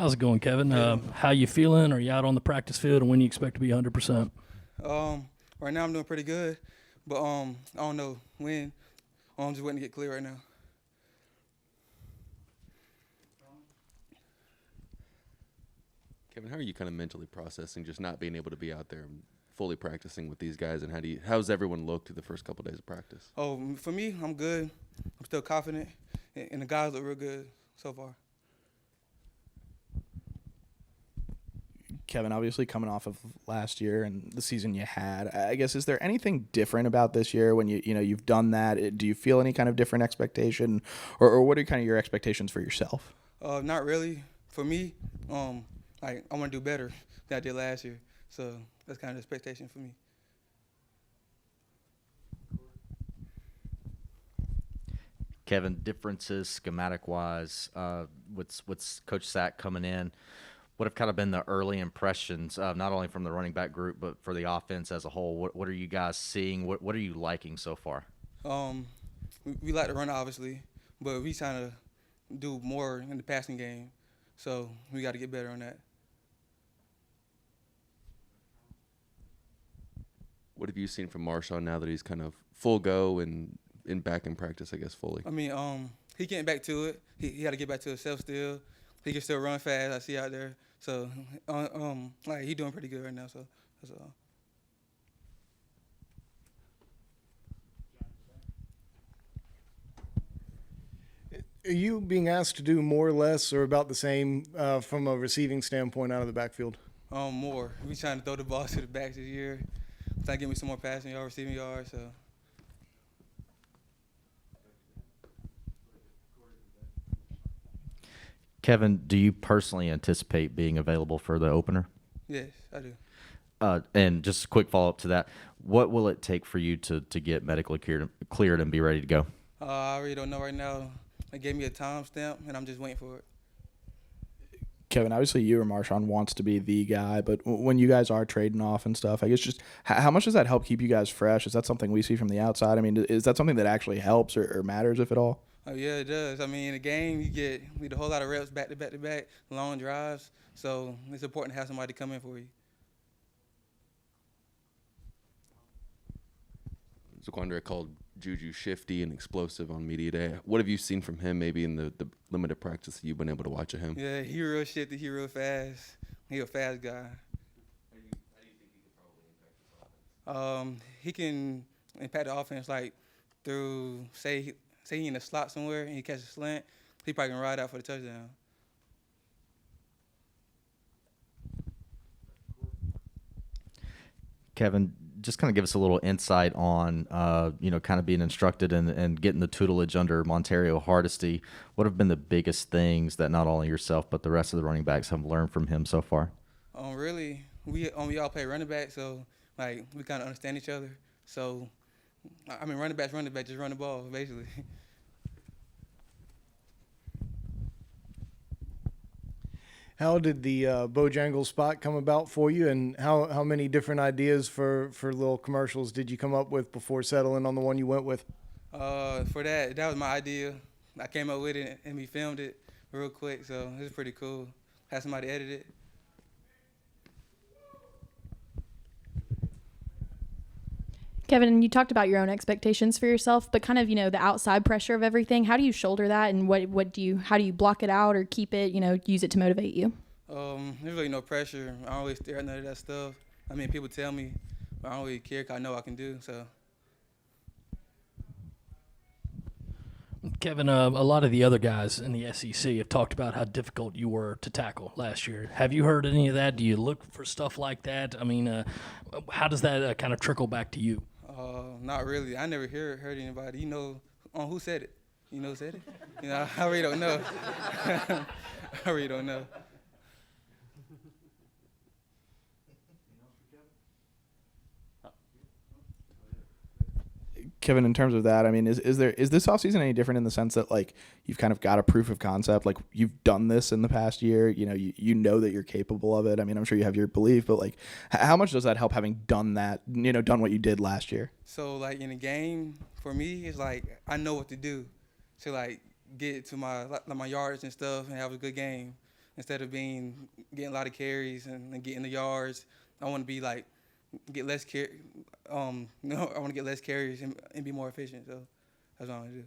How's it going, Kevin? Hey, How you feeling? Are you out on the practice field, and when you expect to be 100%? right now I'm doing pretty good, but I don't know when. I'm just waiting to get clear right now. Kevin, how are you kind of mentally processing just not being able to be out there and fully practicing with these guys, and how's everyone looked through the first couple days of practice? For me, I'm good. I'm still confident, and the guys look real good so far. Kevin, obviously coming off of last year and the season you had, I guess, is there anything different about this year when you've done that? Do you feel any kind of different expectation, or what are kind of your expectations for yourself? Not really. For me, I want to do better than I did last year. So that's kind of the expectation for me. Kevin, differences schematic wise, with Coach Sack coming in, what have kind of been the early impressions, not only from the running back group but for the offense as a whole? What are you guys seeing? What are you liking so far? We like to run, obviously, but we trying to do more in the passing game. So we got to get better on that. What have you seen from Marshawn now that he's kind of full go and back in practice, I guess, fully? I mean, he getting back to it. He got to get back to himself still. He can still run fast. I see out there. So, like he doing pretty good right now. So that's all. Are you being asked to do more or less or about the same from a receiving standpoint out of the backfield? More. We trying to throw the ball to the backs this year. Trying to get me some more passing yards, receiving yards. So. Kevin, do you personally anticipate being available for the opener? Yes, I do. And just a quick follow-up to that, what will it take for you to get medically cleared and be ready to go? I really don't know right now. They gave me a time stamp, and I'm just waiting for it. Kevin, obviously you or Marshawn wants to be the guy, but when you guys are trading off and stuff, I guess just how much does that help keep you guys fresh? Is that something we see from the outside? I mean, is that something that actually helps or matters, if at all? Oh, yeah, it does. I mean, in the game, you need a whole lot of reps back to back to back, long drives. So it's important to have somebody come in for you. Zaquandre called Juju shifty and explosive on media day. What have you seen from him maybe in the limited practice that you've been able to watch of him? Yeah, he real shifty. He real fast. He a fast guy. How do you think he could probably impact this offense? He can impact the offense like through, say he in the slot somewhere and he catches a slant, he probably can ride out for the touchdown. Kevin, just kind of give us a little insight on, kind of being instructed and getting the tutelage under Montario Hardesty. What have been the biggest things that not only yourself but the rest of the running backs have learned from him so far? Really, we all play running back, so like we kind of understand each other. So, I mean, running back, just run the ball, basically. How did the Bojangles spot come about for you, and how many different ideas for little commercials did you come up with before settling on the one you went with? For that was my idea. I came up with it and we filmed it real quick, so it was pretty cool. Had somebody edit it. Kevin, you talked about your own expectations for yourself, but kind of, the outside pressure of everything. How do you shoulder that, and how do you block it out or keep it, use it to motivate you? There's really no pressure. I don't really stare at none of that stuff. I mean, people tell me, but I don't really care 'cause I know I can do, so. Kevin, a lot of the other guys in the SEC have talked about how difficult you were to tackle last year. Have you heard any of that? Do you look for stuff like that? I mean, how does that kind of trickle back to you? Not really. I never heard anybody. Who said it? You know who said it? I really don't know. I really don't know. Kevin, in terms of that, I mean, is this offseason any different in the sense that, like, you've kind of got a proof of concept, like you've done this in the past year, you know that you're capable of it. I mean, I'm sure you have your belief, but like, how much does that help having done that, done what you did last year? So like in the game, for me, it's like I know what to do to like get to my yards and stuff and have a good game. instead of getting a lot of carries and getting the yards. I want to be like get less I want to get less carries and be more efficient. So that's what I want to do.